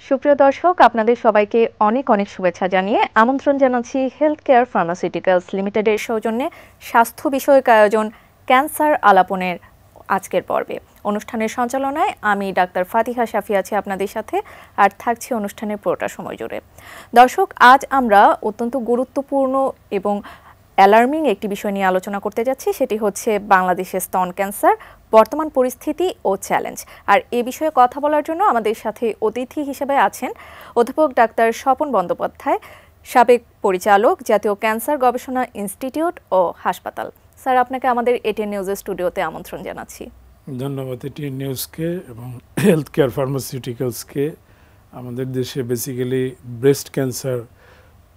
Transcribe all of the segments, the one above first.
সুপ্রিয় দর্শক, আপনাদের সবাইকে অনেক অনেক শুভেচ্ছা জানিয়ে আমন্ত্রণ জানাচ্ছি হেলথ কেয়ার ফার্মাসিউটিক্যালস লিমিটেডের সৌজন্যে স্বাস্থ্য বিষয়ক আয়োজন ক্যান্সার আলাপনের আজকের পর্বে। অনুষ্ঠানের সঞ্চালনায় আমি ডাক্তার ফাতিহা শাফি আছি আপনাদের সাথে, আর থাকছি অনুষ্ঠানের পুরোটা সময় জুড়ে। দর্শক, আজ আমরা অত্যন্ত গুরুত্বপূর্ণ এবং অ্যালার্মিং একটি বিষয় নিয়ে আলোচনা করতে যাচ্ছি, সেটি হচ্ছে বাংলাদেশের স্তন ক্যান্সার বর্তমান পরিস্থিতি ও চ্যালেঞ্জ। আর এ বিষয়ে কথা বলার জন্য আমাদের সাথে অতিথি হিসেবে আছেন অধ্যাপক ডাক্তার স্বপন বন্দ্যোপাধ্যায়, সাবেক পরিচালক, জাতীয় ক্যান্সার গবেষণা ইনস্টিটিউট ও হাসপাতাল। স্যার, আপনাকে আমাদের এটিএন নিউজের স্টুডিওতে আমন্ত্রণ জানাচ্ছি। ধন্যবাদ এটিএন নিউজকে এবং হেলথ কেয়ার ফার্মাসিউটিক্যালসকে। আমাদের দেশে বেসিক্যালি ব্রেস্ট ক্যান্সার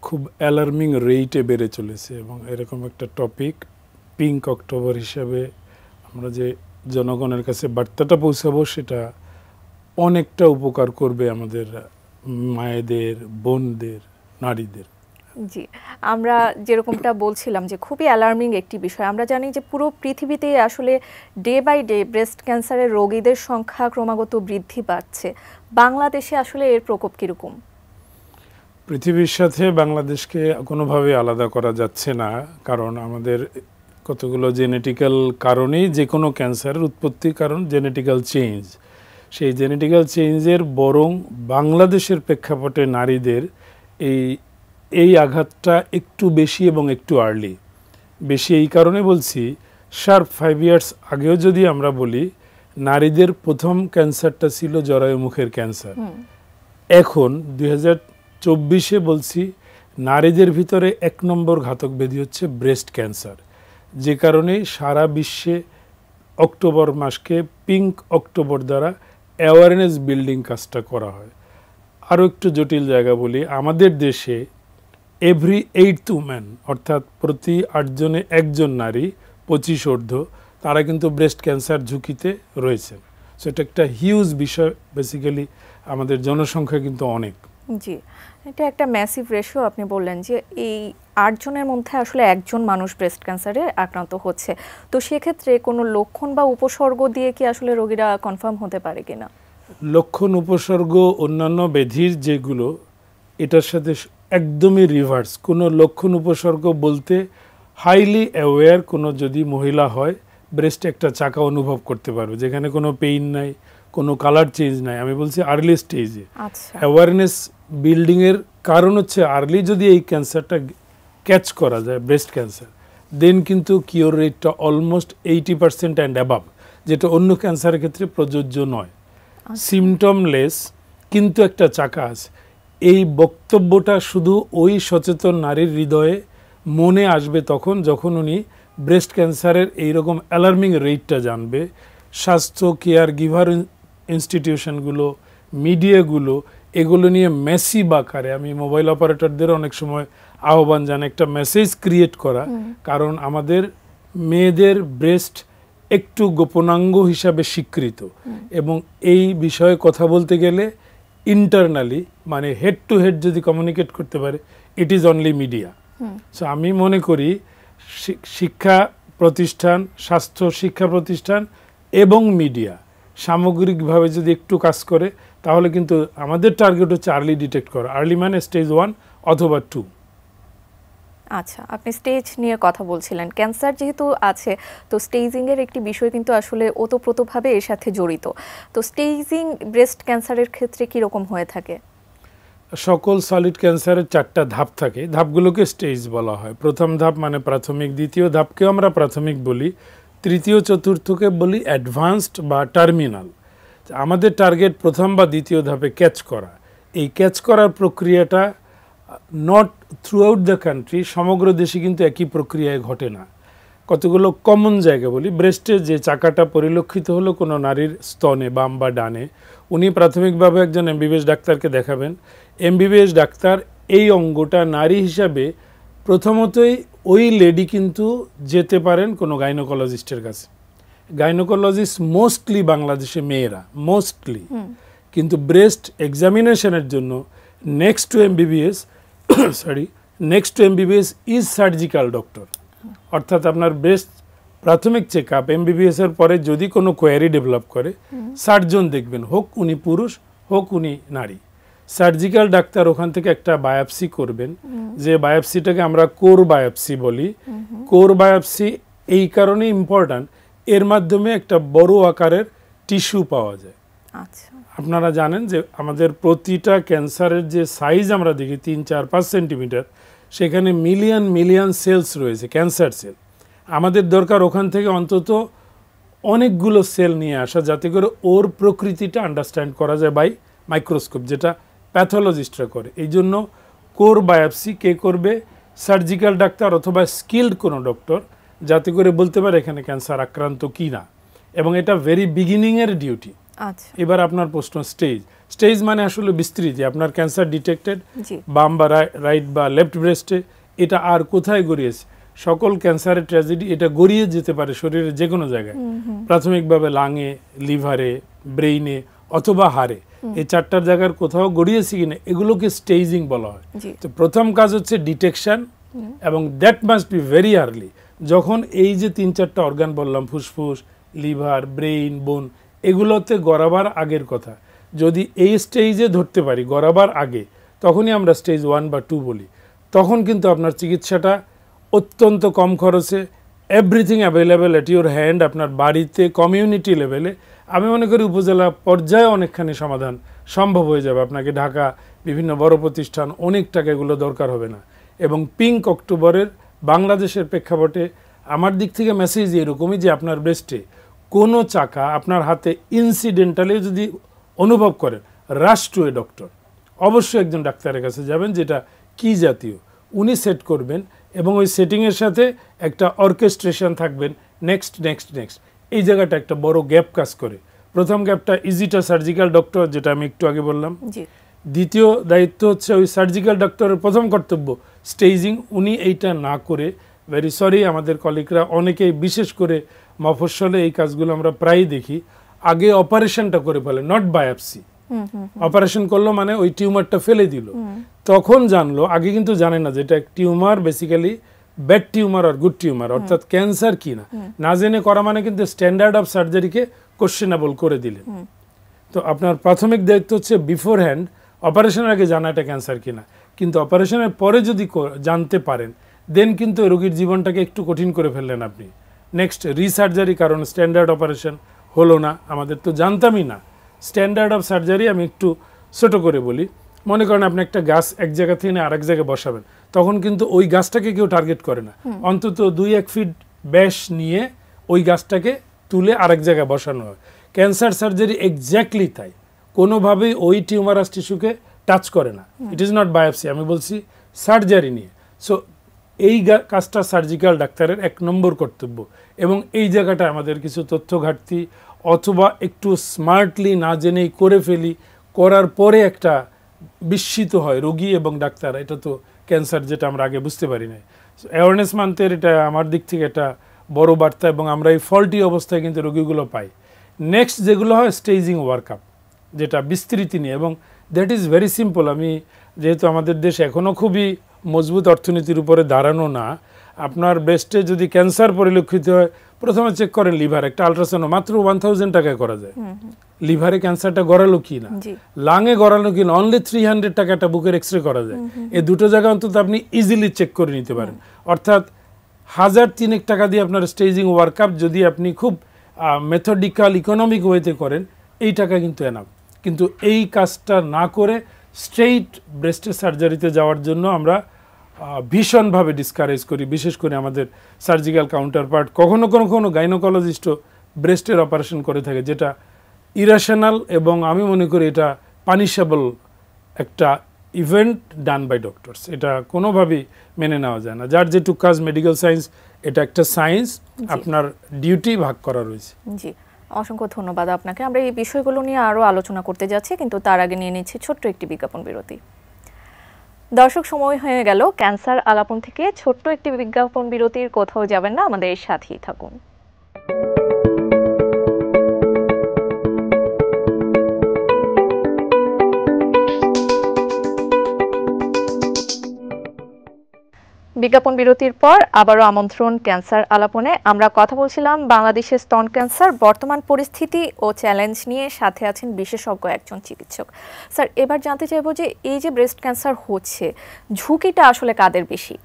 খুব অ্যালার্মিং রেটে বেড়ে চলেছে এবং এরকম একটা টপিক পিঙ্ক অক্টোবর হিসাবে আমরা যে জনগণের কাছে বার্তাটা পৌঁছাবো, সেটা অনেকটা উপকার করবে আমাদের মায়েদের, বোনদের, নারীদের। জি, আমরা যেরকমটা বলছিলাম যে খুবই অ্যালার্মিং একটি বিষয়। আমরা জানি যে পুরো পৃথিবীতে আসলে ডে বাই ডে ব্রেস্ট ক্যান্সারের রোগীদের সংখ্যা ক্রমাগত বৃদ্ধি পাচ্ছে। বাংলাদেশে আসলে এর প্রকোপ কীরকম? পৃথিবীর সাথে বাংলাদেশকে কোনোভাবে আলাদা করা যাচ্ছে না, কারণ আমাদের কতগুলো জেনেটিক্যাল কারণেই যে কোনো ক্যান্সারের উৎপত্তির কারণ জেনেটিক্যাল চেঞ্জ। সেই জেনেটিক্যাল চেঞ্জের বরং বাংলাদেশের প্রেক্ষাপটে নারীদের এই আঘাতটা একটু বেশি এবং একটু আর্লি। বেশি এই কারণে বলছি, শার্প 5 ইয়ার্স আগেও যদি আমরা বলি, নারীদের প্রথম ক্যান্সারটা ছিল জরায়ু মুখের ক্যান্সার। এখন 2024-এ বলছি, নারীদের ভিতরে 1 নম্বর ঘাতক ব্যাধি হচ্ছে ব্রেস্ট ক্যান্সার। যে কারণে সারা বিশ্বে অক্টোবর মাসকে পিঙ্ক অক্টোবর দ্বারা অ্যাওয়ারনেস বিল্ডিং কাজটা করা হয়। আরও একটু জটিল জায়গা বলি, আমাদের দেশে এভরি 8th উম্যান, অর্থাৎ প্রতি 8 জনে 1 জন নারী 25 ঊর্ধ্ব, তারা কিন্তু ব্রেস্ট ক্যান্সার ঝুঁকিতে রয়েছেন। সো এটা একটা হিউজ বিষয়। বেসিক্যালি আমাদের জনসংখ্যা কিন্তু অনেক। জি, এটা একটা ম্যাসিভ রেশিও। আপনি বললেন যে এই 8 জনের মধ্যে আসলে 1 জন মানুষ ব্রেস্ট ক্যান্সারে আক্রান্ত হচ্ছে। তো সেক্ষেত্রে কোনো লক্ষণ বা উপসর্গ দিয়ে কি আসলে রোগীরা কনফার্ম হতে পারে কিনা? লক্ষণ উপসর্গ অন্যান্য ব্যাধির যেগুলো, এটার সাথে একদমই রিভার্স। কোনো লক্ষণ উপসর্গ বলতে হাইলি অ্যাওয়্যার কোনো যদি মহিলা হয়, ব্রেস্টে একটা চাকা অনুভব করতে পারবে, যেখানে কোনো পেইন নাই, কোনো কালার চেঞ্জ নাই। আমি বলছি আর্লি স্টেজে। অ্যাওয়ারনেস বিল্ডিংয়ের কারণ হচ্ছে আর্লি যদি এই ক্যান্সারটা ক্যাচ করা যায়, ব্রেস্ট ক্যান্সার, দেন কিন্তু কিওর রেটটা অলমোস্ট 80% অ্যান্ড অ্যাবাভ, যেটা অন্য ক্যান্সারের ক্ষেত্রে প্রযোজ্য নয়। সিমটমলেস কিন্তু একটা চাকা আছে। এই বক্তব্যটা শুধু ওই সচেতন নারীর হৃদয়ে মনে আসবে তখন যখন উনি ব্রেস্ট ক্যান্সারের এইরকম অ্যালার্মিং রেটটা জানবে। স্বাস্থ্য কেয়ার গিভার ইনস্টিটিউশনগুলো, মিডিয়াগুলো এগুলো নিয়ে মেসিভ আকারে, আমি মোবাইল অপারেটরদের অনেক সময় আহ্বান জানাই একটা মেসেজ ক্রিয়েট করা, কারণ আমাদের মেয়েদের ব্রেস্ট একটু গোপনাঙ্গ হিসাবে স্বীকৃত এবং এই বিষয়ে কথা বলতে গেলে ইন্টারনালি, মানে হেড টু হেড যদি কমিউনিকেট করতে পারে, it is only media. So আমি মনে করি শিক্ষা প্রতিষ্ঠান, স্বাস্থ্য শিক্ষা প্রতিষ্ঠান এবং মিডিয়া সামগ্রিকভাবে যদি একটু কাজ করে, তাহলে কিন্তু আমাদের টার্গেট হচ্ছে আর্লি ডিটেক্ট করা। আর্লি মানে স্টেজ 1 অথবা 2। আচ্ছা, আপনি স্টেজ নিয়ে কথা বলছিলেন। ক্যান্সার যেহেতু আছে, তো স্টেজিংয়ের একটি বিষয় কিন্তু আসলে ওতপ্রোতভাবে এর সাথে জড়িত। তো স্টেজিং ব্রেস্ট ক্যান্সারের ক্ষেত্রে কীরকম হয়ে থাকে? সকল সলিড ক্যান্সারের 4টা ধাপ থাকে। ধাপগুলোকে স্টেজ বলা হয়। প্রথম ধাপ মানে প্রাথমিক, দ্বিতীয় ধাপকেও আমরা প্রাথমিক বলি, তৃতীয় চতুর্থকে বলি অ্যাডভান্সড বা টার্মিনাল। আমাদের টার্গেট প্রথম বা দ্বিতীয় ধাপে ক্যাচ করা। এই ক্যাচ করার প্রক্রিয়াটা not through out the country, সমগ্র দেশে কিন্তু একই প্রক্রিয়ায় ঘটে না। কতগুলো কমন জায়গা বলি। ব্রেস্টে যে চাকাটা পরিলক্ষিত হলো কোনো নারীর স্তনে, বাম বা ডানে, উনি প্রাথমিকভাবে একজন এমবিবিএস ডাক্তারকে দেখাবেন। এমবিবিএস ডাক্তার এই অঙ্গটা নারী হিসাবে প্রথমতই ওই লেডি কিন্তু যেতে পারেন কোনো গাইনোকোলজিস্টের কাছে। গাইনোকোলজিস্ট মোস্টলি বাংলাদেশে মেয়েরা, মোস্টলি। কিন্তু ব্রেস্ট এক্সামিনেশনের জন্য next to MBBS is surgical doctor. অর্থাৎ আপনার ব্রেস্ট প্রাথমিক চেক আপ এমবিবিএস এর পরে যদি কোনো কোয়ারি ডেভেলপ করে, সার্জন দেখবেন, হোক উনি পুরুষ হোক উনি নারী। সার্জিক্যাল ডাক্তার ওখান থেকে একটা বায়োপসি করবেন, যে বায়োপসিটাকে আমরা কোর বায়োপসি বলি। কোর বায়োপসি এই কারণে ইম্পর্ট্যান্ট, এর মাধ্যমে একটা বড় আকারের টিস্যু পাওয়া যায়। আচ্ছা, আপনারা জানেন যে আমাদের প্রতিটা ক্যান্সারের যে সাইজ আমরা দেখি 3, 4, 5 সেন্টিমিটার, সেখানে মিলিয়ন মিলিয়ন সেলস রয়েছে, ক্যান্সার সেল। আমাদের দরকার ওখান থেকে অন্তত অনেকগুলো সেল নিয়ে আসা, যাতে করে ওর প্রকৃতিটা আন্ডারস্ট্যান্ড করা যায় বাই মাইক্রোস্কোপ, যেটা প্যাথোলজিস্টরা করে। এই জন্য কোর বায়োপসি কে করবে? সার্জিক্যাল ডাক্তার অথবা স্কিল্ড কোনো ডক্টর, যাতে করে বলতে পারে এখানে ক্যান্সার আক্রান্ত কি না। এবং এটা ভেরি বিগিনিংয়ের ডিউটি। আচ্ছা, এবার আপনার প্রশ্ন, স্টেজ। স্টেজ মানে আসলে বিস্তৃতি। আপনার ক্যান্সার ডিটেক্টেড জি, বাম বা রাইট বা লেফট ব্রেস্টে, এটা আর কোথায় গড়িয়েছে? সকল ক্যান্সারের ট্র্যাজেডি এটা গড়িয়ে যেতে পারে শরীরের যে কোনো জায়গায়, প্রাথমিকভাবে লাঙে, লিভারে, ব্রেইনে অথবা হাড়ে। এই 4টার জায়গার কোথাও গড়িয়েছে কিনা, এগুলোকে স্টেজিং বলা হয়। জি, তো প্রথম কাজ হচ্ছে ডিটেকশন, এবং that must be very early. যখন এই যে 3-4টা অর্গান বললাম, ফুসফুস, লিভার, ব্রেইন, বোন, এগুলোতে গড়াবার আগের কথা, যদি এই স্টেজে ধরতে পারি গড়াবার আগে, তখনই আমরা স্টেজ 1 বা 2 বলি। তখন কিন্তু আপনার চিকিৎসাটা অত্যন্ত কম খরচে, everything available at your hand, আপনার বাড়িতে, কমিউনিটি লেভেলে, আমি মনে করি উপজেলা পর্যায়ে অনেকখানি সমাধান সম্ভব হয়ে যাবে। আপনাকে ঢাকা বিভিন্ন বড় প্রতিষ্ঠান অনেক টাকা এগুলো দরকার হবে না। এবং পিঙ্ক অক্টোবরের বাংলাদেশের প্রেক্ষাপটে আমার দিক থেকে মেসেজ এরকমই, যে আপনার ব্রেস্টে কোনো চাকা আপনার হাতে ইনসিডেন্টালি যদি অনুভব করেন, রাশ টু এ ডক্টর, অবশ্যই একজন ডাক্তারের কাছে যাবেন, যেটা কি জাতীয় উনি সেট করবেন, এবং ওই সেটিংয়ের সাথে একটা অর্কেস্ট্রেশন থাকবেন, নেক্সট নেক্সট নেক্সট। এই জায়গাটা একটা বড় গ্যাপ কাজ করে। প্রথম গ্যাপটা ইজিটা সার্জিক্যাল ডক্টর, যেটা আমি একটু আগে বললাম। জি, দ্বিতীয় দায়িত্ব হচ্ছে ওই সার্জিক্যাল ডক্টরের প্রথম কর্তব্য স্টেজিং। উনি এইটা না করে, ভেরি সরি, আমাদের কলিগরা অনেকেই, বিশেষ করে মফস্বলে এই কাজগুলো আমরা প্রায়ই দেখি, আগে অপারেশনটা করে ফেলে, নট বায়োপসি। অপারেশন করলো মানে ওই টিউমারটা ফেলে দিল, তখন জানলো, আগে কিন্তু জানে না যে এটা টিউমার বেসিক্যালি ব্যাড টিউমার আর গুড টিউমার, অর্থাৎ ক্যান্সার কি না। না জেনে করা মানে কিন্তু স্ট্যান্ডার্ড অফ সার্জারিকে কোশ্চেনেবল করে দিলেন। তো আপনার প্রাথমিক দায়িত্ব হচ্ছে বিফোর হ্যান্ড, অপারেশনের আগে জানা এটা ক্যান্সার কিনা। কিন্তু অপারেশনের পরে যদি জানতে পারেন, দেন কিন্তু রোগীর জীবনটাকে একটু কঠিন করে ফেললেন আপনি। নেক্সট রিসার্জারি, কারণ স্ট্যান্ডার্ড অপারেশন হলো না, আমাদের তো জানতামই না। স্ট্যান্ডার্ড অফ সার্জারি আমি একটু ছোট করে বলি। মনে করেন আপনি একটা গাছ এক জায়গা থেকে আরেক জায়গায় বসাবেন, তখন কিন্তু ওই গাছটাকে কেউ টার্গেট করে না, অন্তত 2-1 ফিট ব্যাস নিয়ে ওই গাছটাকে তুলে আরেক জায়গায় বসানো হয়। ক্যান্সার সার্জারি এক্স্যাক্টলি তাই, কোনোভাবেই ওই টিউমারাস টিস্যুকে টাচ করে না। ইট ইজ নট বায়োপসি, আমি বলছি সার্জারি নিয়ে। সো এই কাজটা সার্জিক্যাল ডাক্তারের 1 নম্বর কর্তব্য। এবং এই জায়গাটা আমাদের কিছু তথ্য ঘাটতি, অথবা একটু স্মার্টলি না জেনেই করে ফেলি, করার পরে একটা বিস্মিত হয় রোগী এবং ডাক্তার, এটা তো ক্যান্সার, যেটা আমরা আগে বুঝতে পারি না। অ্যাওয়ারনেস মান্থের এটা আমার দিক থেকে একটা বড় বার্তা, এবং আমরা এই ফল্টি অবস্থায় কিন্তু রোগীগুলো পাই। নেক্সট যেগুলো হয় স্টেজিং ওয়ার্কআপ, যেটা বিস্তৃতি নিয়ে, এবং দ্যাট ইজ ভেরি সিম্পল। আমি যেহেতু আমাদের দেশ এখনও খুবই মজবুত অর্থনীতির উপরে দাঁড়ানো না, আপনার ব্রেস্টে যদি ক্যান্সার পরিলক্ষিত হয়, প্রথমে চেক করেন লিভার, একটা আলট্রাসাউন্ড মাত্র 1000 টাকায় করা যায়। লিভারে ক্যান্সারটা গড়ালো কি না, লাঙে গড়ালো কি না, অনলি 300 টাকা একটা বুকের এক্সরে করা যায়। এই দুটো জায়গা অন্তত আপনি ইজিলি চেক করে নিতে পারেন। অর্থাৎ 1000-3 টাকা দিয়ে আপনার স্টেজিং ওয়ার্কআপ যদি আপনি খুব মেথডিক্যাল ইকোনমিক ওয়েতে করেন, এই টাকা কিন্তু এনাফ। কিন্তু এই কাজটা না করে স্ট্রেইট ব্রেস্টের সার্জারিতে যাওয়ার জন্য আমরা ভীষণভাবে ডিসকারেজ করি। বিশেষ করে আমাদের সার্জিক্যাল কাউন্টার পার্ট, কখনো কখনো গাইনোকোলজিস্টও ব্রেস্টের অপারেশন করে থাকে, যেটা ইরেশনাল, এবং আমি মনে করি এটা পানিশেবল একটা ইভেন্ট ডান বাই ডক্টরস। এটা কোনোভাবেই মেনে নেওয়া যায় না। যার যেটুক কাজ মেডিকেল সায়েন্স, এটা একটা সায়েন্স, আপনার ডিউটি ভাগ করা রয়েছে। জি, অসংখ্য ধন্যবাদ আপনাকে। আমরা এই বিষয়গুলো নিয়ে আরও আলোচনা করতে যাচ্ছি, কিন্তু তার আগে নিয়ে নিচ্ছি ছোট্ট একটি বিজ্ঞাপন বিরতি। দর্শক, সময় হয়ে গেল ক্যান্সার আলাপন থেকে ছোট্ট একটি বিজ্ঞাপন বিরতির। কোথাও যাবেন না, আমাদের সাথেই থাকুন। বিজ্ঞাপন বিরতির পর আবারও আমন্ত্রণ ক্যান্সার আলাপনে। আমরা কথা বলছিলাম বাংলাদেশের স্তন ক্যান্সার বর্তমান পরিস্থিতি ও চ্যালেঞ্জ নিয়ে, সাথে আছেন বিশেষজ্ঞ একজন চিকিৎসক। স্যার, এবার জানতে চাইবো যে এই যে ব্রেস্ট ক্যান্সার হচ্ছে, ঝুঁকিটা আসলে কাদের বেশি?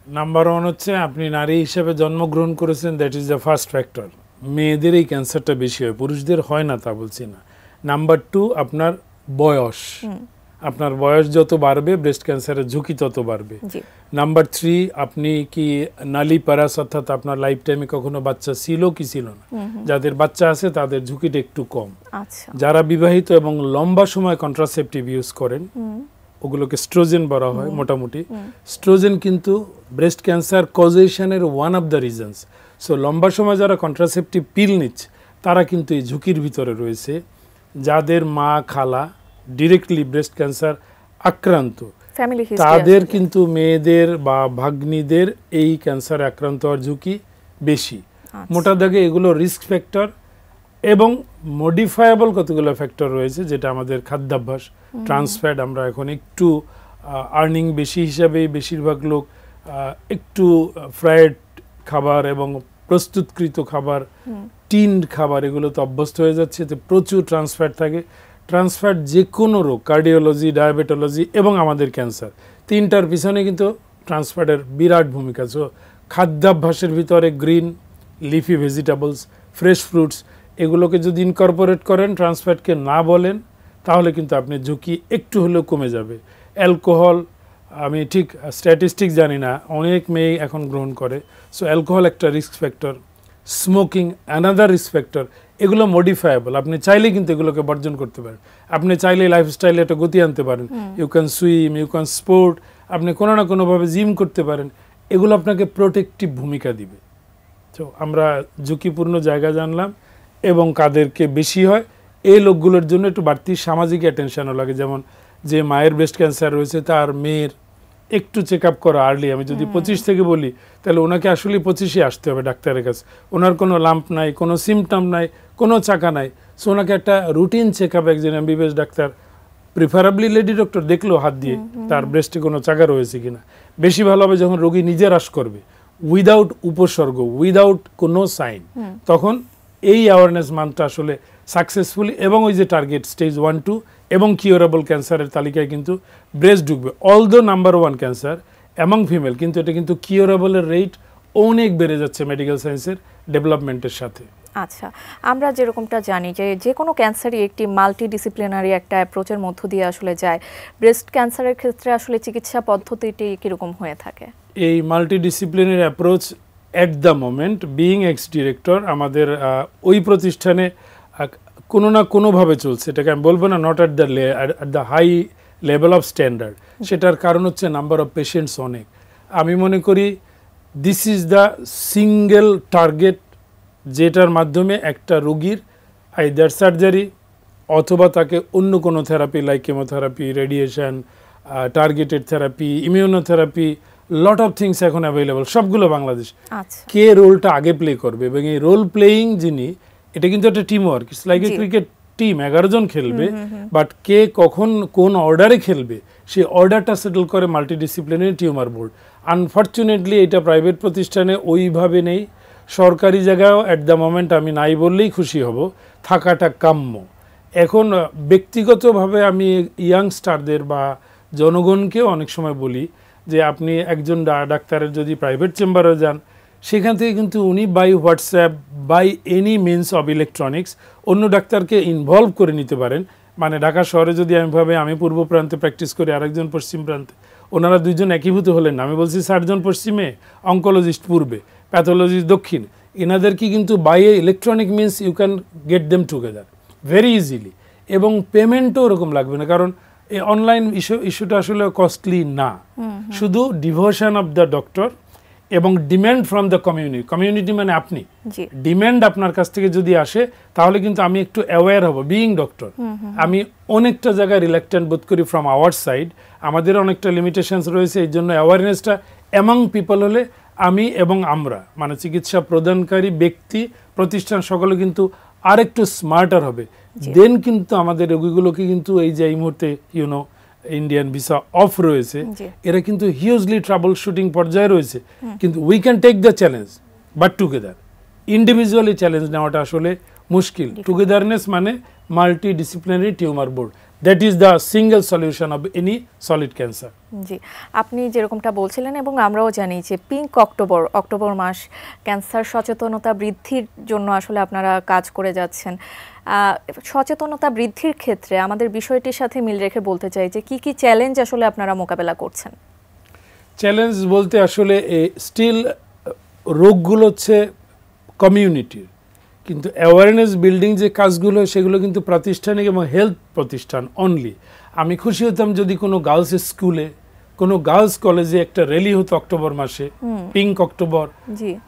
নাম্বার 1 হচ্ছে আপনি নারী হিসেবে জন্মগ্রহণ করেছেন, that is the first factor. মেয়েদের এই ক্যান্সারটা বেশি হয়, পুরুষদের হয় না তা বলছি না। নাম্বার 2 আপনার বয়স, আপনার বয়স যত বাড়বে ব্রেস্ট ক্যান্সারের ঝুঁকি তত বাড়বে। নাম্বার 3 আপনি কি নালী পারাস, অর্থাৎ আপনার লাইফ টাইমে কখনো বাচ্চা ছিল কি ছিল না। যাদের বাচ্চা আছে তাদের ঝুঁকিটা একটু কম। যারা বিবাহিত এবং লম্বা সময় কন্ট্রাসেপটিভ ইউজ করেন, ওগুলোকে স্ট্রোজেন বলা হয় মোটামুটি। স্ট্রোজেন কিন্তু ব্রেস্ট ক্যান্সার কজেশনের one of the reasons. So লম্বা সময় যারা কন্ট্রাসেপটিভ পিল নিচ্ছে তারা কিন্তু এই ঝুঁকির ভিতরে রয়েছে। যাদের মা খালা ডিরেক্টলি ব্রেস্ট ক্যান্সার আক্রান্ত, তাদের কিন্তু মেয়েদের বা ভাগ্নিদের এই ক্যান্সার আক্রান্ত হওয়ার ঝুঁকি বেশি। মোটা দাগে এগুলো রিস্ক ফ্যাক্টর এবং মডিফায়েবল কতগুলো ফ্যাক্টর রয়েছে, যেটা আমাদের খাদ্যাভ্যাস, ট্রান্সফ্যাট। আমরা এখন একটু আর্নিং বেশি হিসাবে বেশিরভাগ লোক একটু ফ্রাইড খাবার এবং প্রস্তুতকৃত খাবার, টিন্ড খাবার, এগুলোতে অভ্যস্ত হয়ে যাচ্ছে। এতে প্রচুর ট্রান্সফ্যাট থাকে। ট্রান্সফ্যাট যে কোনো রোগ, কার্ডিওলজি, ডায়াবেটোলজি এবং আমাদের ক্যান্সার, তিনটার পিছনে কিন্তু ট্রান্সফ্যাটের বিরাট ভূমিকা। সো খাদ্যাভ্যাসের ভিতরে green leafy vegetables, fresh fruits, এগুলোকে যদি ইনকর্পোরেট করেন, ট্রান্সফ্যাটকে না বলেন, তাহলে কিন্তু আপনি ঝুঁকি একটু হলেও কমে যাবে। অ্যালকোহল, আমি ঠিক স্ট্যাটিস্টিক জানি না, অনেক মেয়ে এখন গ্রহণ করে। সো অ্যালকোহল একটা risk factor, smoking another risk factor. এগুলো মডিফায়েবল, আপনি চাইলে কিন্তু এগুলোকে বর্জন করতে পারেন। আপনি চাইলে লাইফস্টাইলে একটা গতি আনতে পারেন। You can swim, you can sport, আপনি কোনো না কোনোভাবে জিম করতে পারেন। এগুলো আপনাকে প্রোটেক্টিভ ভূমিকা দিবে। তো আমরা ঝুঁকিপূর্ণ জায়গা জানলাম এবং কাদেরকে বেশি হয়, এই লোকগুলোর জন্য একটু বাড়তি সামাজিক অ্যাটেনশনও লাগে। যেমন যে মায়ের ব্রেস্ট ক্যান্সার রয়েছে, তার মেয়ের একটু চেক আপ করা আর্লি। আমি যদি 25 থেকে বলি, তাহলে ওনাকে আসলে 25-এ আসতে হবে ডাক্তারের কাছে। ওনার কোনো লাম্প নাই, কোনো সিমটম নাই, কোনো চাকা নাই। সো ওনাকে একটা রুটিন চেক আপ একজন MBBS doctor, preferably lady doctor, দেখলো হাত দিয়ে তার ব্রেস্টে কোনো চাকা রয়েছে কিনা। বেশি ভালো হবে যখন রোগী নিজে হ্রাস করবে, উইদাউট উপসর্গ, উইদাউট কোনো সাইন, তখন এই অ্যাওয়ারনেস মান্থটা আসলে সাকসেসফুলি, এবং ওই যে টার্গেট স্টেজ 1-2 এবং কিউরেবল ক্যান্সারের তালিকায় কিন্তু ব্রেস্ট ঢুকবে। Although number 1 cancer among female, কিন্তু এটা কিন্তু কিউরেবলের রেট অনেক বেড়ে যাচ্ছে মেডিকেল সায়েন্সের ডেভেলপমেন্টের সাথে। আচ্ছা, আমরা যেরকমটা জানি যে কোনো ক্যান্সারই একটি মাল্টিডিসিপ্লিনারি একটা অ্যাপ্রোচের মধ্য দিয়ে আসলে যায়। ব্রেস্ট ক্যান্সারের ক্ষেত্রে আসলে চিকিৎসা পদ্ধতিটি কীরকম হয়ে থাকে? এই multidisciplinary approach at the moment, being x director, আমাদের ওই প্রতিষ্ঠানে কোনো না কোনোভাবে চলছে। এটাকে আমি বলবো না not at the high level of standard. সেটার কারণ হচ্ছে নাম্বার অফ পেশেন্টস অনেক। আমি মনে করি this is the single target, যেটার মাধ্যমে একটা রোগীর আইদার সার্জারি অথবা তাকে অন্য কোনো therapy like chemotherapy, radiation, targeted therapy, immunotherapy, lot of things এখন অ্যাভেলেবল, সবগুলো বাংলাদেশ। কে রোলটা আগে প্লে করবে, এবং এই রোল প্লেয়িং যিনি, এটা কিন্তু একটা team work. It's like a cricket team, 11 জন খেলবে, বাট কে কখন কোন অর্ডারে খেলবে সেই অর্ডারটা সেটেল করে মাল্টিডিসিপ্লিনারি টিউমার বোর্ড। আনফর্চুনেটলি এটা প্রাইভেট প্রতিষ্ঠানে ওইভাবে নেই। সরকারি জায়গায়ও অ্যাট দ্য মোমেন্ট আমি নাই বললেই খুশি হব, থাকাটা কাম্য। এখন ব্যক্তিগতভাবে আমি ইয়াংস্টারদের বা জনগণকেও অনেক সময় বলি যে আপনি একজন ডাক্তারের যদি প্রাইভেট চেম্বারে যান, সেখান থেকে কিন্তু উনি by WhatsApp, by any means of electronics অন্য ডাক্তারকে ইনভলভ করে নিতে পারেন। মানে ঢাকা শহরে যদি আমি পূর্ব প্রান্তে প্র্যাকটিস করি, আরেকজন পশ্চিম প্রান্তে, ওনারা দুইজন একীভূত হলেন না। আমি বলছি সার্জন পশ্চিমে, অঙ্কোলজিস্ট পূর্বে, প্যাথোলজিস্ট দক্ষিণ। এনাদেরকে কিন্তু by electronic means you can get them together very easily, এবং পেমেন্টও ওরকম লাগবে না, কারণ এই অনলাইন ইস্যুটা আসলে কস্টলি না। শুধু ডিভোশন অফ দ্য ডক্টর এবং ডিম্যান্ড ফ্রম দ্য কমিউনিটি মানে আপনি, ডিম্যান্ড আপনার কাছ থেকে যদি আসে, তাহলে কিন্তু আমি একটু অ্যাওয়্যার হব। বিইং ডক্টর আমি অনেকটা জায়গায় রিল্যাক্টেন্ট বোধ করি ফ্রম আওয়ার সাইড। আমাদের অনেকটা লিমিটেশনস রয়েছে, এই জন্য অ্যাওয়ারনেসটা অ্যামাং পিপল হলে আমি এবং আমরা, মানে চিকিৎসা প্রদানকারী ব্যক্তি, প্রতিষ্ঠান, সকলে কিন্তু আরেকটু স্মার্টার হবে। দেন কিন্তু আমাদের রোগীগুলোকে কিন্তু এই যে এই মুহূর্তে ইন্ডিয়ান ভিসা অফ রয়েছে, জি। এরা কিন্তু হিউজলি ট্রাবল শুটিং পর্যায়ে রয়েছে, কিন্তু we can take the challenge but together. Individually challenge নেওয়াটা আসলে মুশকিল। টুগেদারনেস মানে multi disciplinary tumour board, that is the single solution of any solid cancer. জি, আপনি যেরকমটা বলছিলেন এবং আমরাও জানি যে পিঙ্ক অক্টোবর মাস ক্যান্সার সচেতনতা বৃদ্ধির জন্য আসলে আপনারা কাজ করে যাচ্ছেন। সচেতনতা বৃদ্ধির ক্ষেত্রে আমাদের বিষয়টির সাথে মিল রেখে বলতে চাই যে কি কি চ্যালেঞ্জ আসলে আপনারা মোকাবেলা করছেন? চ্যালেঞ্জ বলতে আসলে স্টিল রোগগুলো হচ্ছে কমিউনিটির, কিন্তু অ্যাওয়ারনেস বিল্ডিং যে কাজগুলো সেগুলো কিন্তু প্রাতিষ্ঠানিক এবং হেলথ প্রতিষ্ঠান অনলি। আমি খুশি হতাম যদি কোনো গার্লস স্কুলে, কোনো গার্লস কলেজে একটা র্যালি হতো অক্টোবর মাসে, pink October,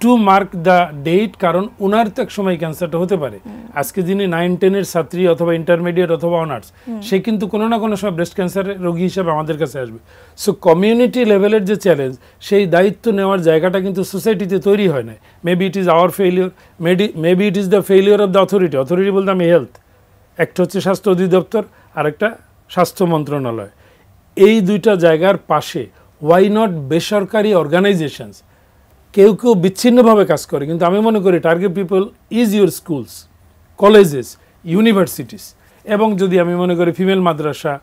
to mark the date, কারণ ওনার তো এক সময় ক্যান্সারটা হতে পারে। আজকে যিনি 9-10-এর ছাত্রী অথবা ইন্টারমিডিয়েট অথবা অনার্স, সে কিন্তু কোনো না কোনো সময় ব্রেস্ট ক্যান্সারের রোগী হিসেবে আমাদের কাছে আসবে। সো কমিউনিটি লেভেলের যে চ্যালেঞ্জ, সেই দায়িত্ব নেওয়ার জায়গাটা কিন্তু সোসাইটিতে তৈরি হয় না। Maybe it is our failure, maybe it is the failure of the authority. Authority বলতে আমি হেলথ, একটা হচ্ছে স্বাস্থ্য অধিদপ্তর আর একটা স্বাস্থ্য মন্ত্রণালয়। এই দুইটা জায়গার পাশে ওয়াই নট বেসরকারি অর্গানাইজেশনস, কেউ কেউ বিচ্ছিন্নভাবে কাজ করে, কিন্তু আমি মনে করি target people is your schools, colleges, universities, এবং যদি আমি মনে করি ফিমেল মাদ্রাসা,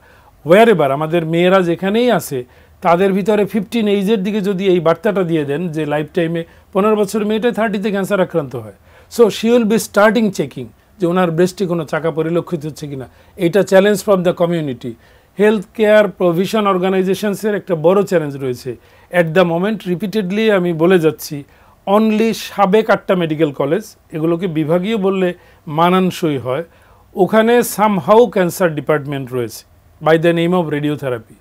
ওয়ার এবার আমাদের মেয়েরা যেখানেই আছে তাদের ভিতরে 15 এইজের দিকে যদি এই বার্তাটা দিয়ে দেন যে লাইফ টাইমে 15 বছর মেয়েটা 30-তে ক্যান্সার আক্রান্ত হয়, so she will be starting checking যে ওনার ব্রেস্টে কোনো চাকা পরিলক্ষিত হচ্ছে কিনা। এইটা challenge from the community. Health care provision অর্গানাইজেশনসের একটা বড় চ্যালেঞ্জ রয়েছে অ্যাট দ্য মোমেন্ট। রিপিটেডলি আমি বলে যাচ্ছি, অনলি সাবেক 8টা মেডিকেল কলেজ, এগুলোকে বিভাগীয় বললে মানানসই হয়, ওখানে সামহাউ ক্যান্সার ডিপার্টমেন্ট রয়েছে by the name of radiotherapy.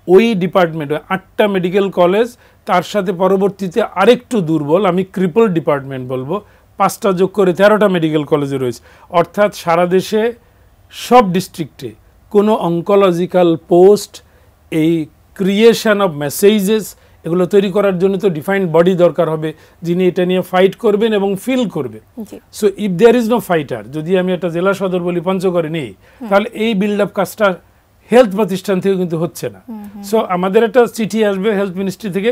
ওই ডিপার্টমেন্ট 8টা মেডিকেল কলেজ, তার সাথে পরবর্তীতে আরেকটু দুর্বল, আমি ক্রিপল ডিপার্টমেন্ট বলবো, 5টা যোগ করে 13টা মেডিকেল কলেজে রয়েছে। অর্থাৎ সারা দেশে সব ডিস্ট্রিক্টে কোনো অঙ্কোলজিক্যাল পোস্ট, এই ক্রিয়েশন অফ মেসেজেস, এগুলো তৈরি করার জন্য তো ডিফাইন্ড বডি দরকার হবে যিনি এটা নিয়ে ফাইট করবেন এবং ফিল করবেন। So if there is no fighter, যদি আমি একটা জেলা সদর বলি পঞ্চগড়ে নেই, তাহলে এই বিল্ড আপ কাজটা হেলথ প্রতিষ্ঠান থেকে কিন্তু হচ্ছে না। সো আমাদের একটা চিঠি আসবে হেলথ মিনিস্ট্রি থেকে,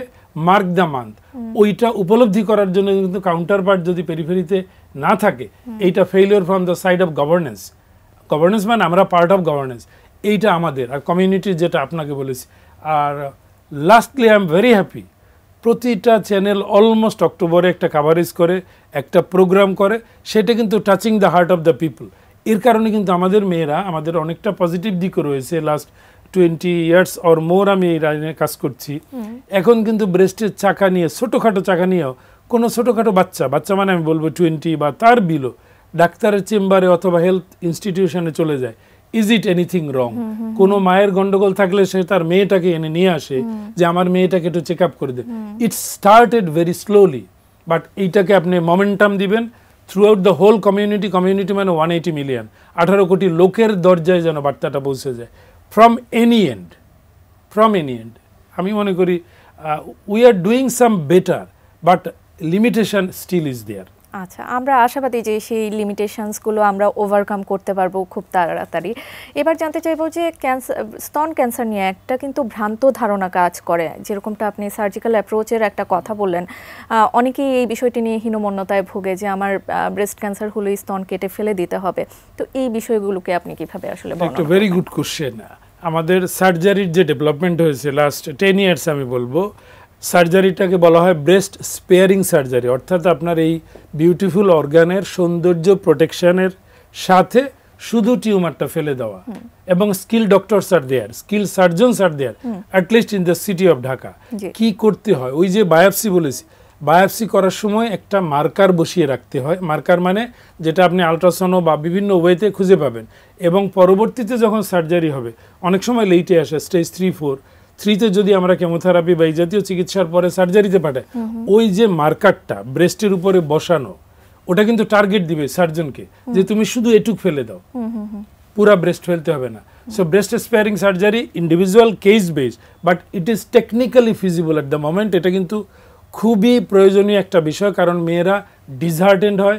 মার্ক দ্য মান্থ, ওইটা উপলব্ধি করার জন্য কিন্তু কাউন্টার পার্ট যদি পেরিফেরিতে না থাকে, এইটা failure from the side of governance. Governance মানে আমরা পার্ট অফ গভর্নেন্স, এইটা আমাদের। আর কমিউনিটির যেটা আপনাকে বলেছি। আর lastly I am very happy, প্রতিটা চ্যানেল অলমোস্ট অক্টোবরে একটা কাভারেজ করে, একটা প্রোগ্রাম করে, সেটা কিন্তু touching the heart of the people. এর কারণে কিন্তু আমাদের মেয়েরা, আমাদের অনেকটা পজিটিভ দিকও রয়েছে। লাস্ট 20 ইয়ার্স অর মোর আমি এই লাইনে কাজ করছি। এখন কিন্তু ব্রেস্টের চাকা নিয়ে, ছোটোখাটো চাকা নিয়েও কোনো ছোটোখাটো বাচ্চা মানে আমি বলবো 20 বা তার বিলো, ডাক্তারের চেম্বারে অথবা হেলথ ইনস্টিটিউশনে চলে যায়। Is it anything wrong? কোনো মায়ের গন্ডগোল থাকলে সে তার মেয়েটাকে এনে নিয়ে আসে যে আমার মেয়েটাকে একটু চেক আপ করে দেন। It started very slowly, but এইটাকে আপনি মোমেন্টাম দিবেন throughout the whole community. Community মানে 180 মিলিয়ন, 18 কোটি লোকের দরজায় যেন বার্তাটা পৌঁছে যায় ফ্রম এনি এন্ড। আমি মনে করি we are doing some better, but limitation still is there. আচ্ছা, আমরা আশাবাদী যে সেই লিমিটেশনসগুলো আমরা ওভারকাম করতে পারবো খুব তাড়াতাড়ি। এবার জানতে চাইবো যে স্তন ক্যান্সার নিয়ে একটা কিন্তু ভ্রান্ত ধারণা কাজ করে, যেরকমটা আপনি সার্জিক্যাল অ্যাপ্রোচের একটা কথা বললেন। অনেকেই এই বিষয়টি নিয়ে হীনমন্যতায় ভোগে যে আমার ব্রেস্ট ক্যান্সার হলে স্তন কেটে ফেলে দিতে হবে। তো এই বিষয়গুলোকে আপনি কিভাবে আসলে বর্ণনা করবেন? Very good question. আমাদের সার্জারির যে ডেভেলপমেন্ট হয়েছে লাস্ট 10 ইয়ার্স, আমি বলবো সার্জারিটাকে বলা হয় ব্রেস্ট স্পেয়ারিং সার্জারি। অর্থাৎ আপনার এই বিউটিফুল অর্গানের সৌন্দর্য প্রোটেকশনের সাথে শুধু টিউমারটা ফেলে দেওয়া, এবং skill doctors are there, skill surgeons are there, at least in the city of Dhaka. কি করতে হয়? ওই যে বায়োপসি বলেছি, বায়োপসি করার সময় একটা মার্কার বসিয়ে রাখতে হয়। মার্কার মানে যেটা আপনি আলট্রাসাউন্ড বা বিভিন্ন ওয়েতে খুঁজে পাবেন, এবং পরবর্তীতে যখন সার্জারি হবে, অনেক সময় লেটে আসে, স্টেজ 3-4-3-তে যদি আমরা কেমোথেরাপি বা এই জাতীয় চিকিৎসার পরে সার্জারিতে পাঠাই, ওই যে মার্কারটা ব্রেস্টের উপরে বসানো, ওটা কিন্তু টার্গেট দিবে সার্জনকে যে তুমি শুধু এটুক ফেলে দাও, পুরা ব্রেস্ট ফেলতে হবে না। So breast sparing surgery individual case based, but it is technically feasible at the moment. এটা কিন্তু খুবই প্রয়োজনীয় একটা বিষয়, কারণ মেয়েরা ডিসহার্টেন্ড হয়,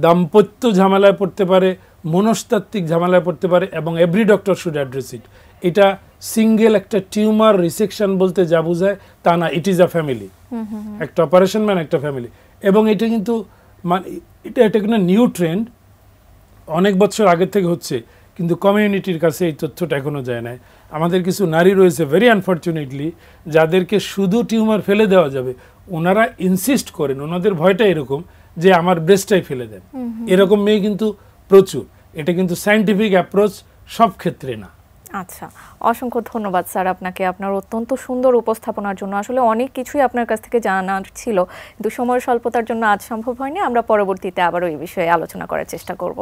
দাম্পত্য ঝামেলায় পড়তে পারে, মনস্তাত্ত্বিক ঝামেলায় পড়তে পারে, এবং এভরি ডক্টর শুড অ্যাড্রেস ইট। এটা সিঙ্গেল একটা টিউমার রিসেকশন বলতে যা বোঝায় তা না, ইট ইজ আ ফ্যামিলি, একটা অপারেশন মানে একটা ফ্যামিলি। এবং এটা কিন্তু মানে এটা কোনো নিউ ট্রেন্ড, অনেক বছর আগের থেকে হচ্ছে, কিন্তু কমিউনিটির কাছে এই তথ্যটা এখনো যায় না। আমাদের কিছু নারী রয়েছে ভেরি আনফর্চুনেটলি যাদেরকে শুধু টিউমার ফেলে দেওয়া যাবে, ওনারা ইনসিস্ট করেন, ওনাদের ভয়টা এরকম যে আমার ব্রেস্টটাই ফেলে দেন, এরকম মেয়ে কিন্তু প্রচুর। এটা কিন্তু সায়েন্টিফিক অ্যাপ্রোচ সব ক্ষেত্রে না। আচ্ছা, অসংখ্য ধন্যবাদ স্যার আপনাকে আপনার অত্যন্ত সুন্দর উপস্থাপনার জন্য। আসলে অনেক কিছুই আপনার কাছ থেকে জানার ছিল, কিন্তু সময় স্বল্পতার জন্য আজ সম্ভব হয়নি। আমরা পরবর্তীতে আবারও এই বিষয়ে আলোচনা করার চেষ্টা করব।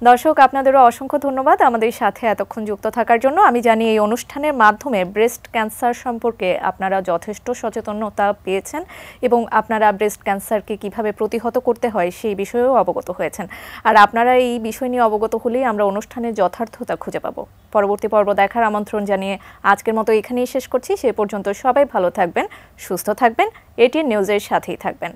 দর্শক, আপনাদেরও অসংখ্য ধন্যবাদ আমাদের সাথে এতক্ষণ যুক্ত থাকার জন্য। আমি জানি এই অনুষ্ঠানের মাধ্যমে ব্রেস্ট ক্যান্সার সম্পর্কে আপনারা যথেষ্ট সচেতনতা পেয়েছেন এবং আপনারা ব্রেস্ট ক্যান্সারকে কিভাবে প্রতিহত করতে হয় সেই বিষয়েও অবগত হয়েছেন। আর আপনারা এই বিষয় নিয়ে অবগত হলেই আমরা অনুষ্ঠানের যথার্থতা খুঁজে পাবো। পরবর্তী পর্ব দেখার আমন্ত্রণ জানিয়ে আজকের মতো এখানেই শেষ করছি। সে পর্যন্ত সবাই ভালো থাকবেন, সুস্থ থাকবেন, এটিএন নিউজের সাথেই থাকবেন।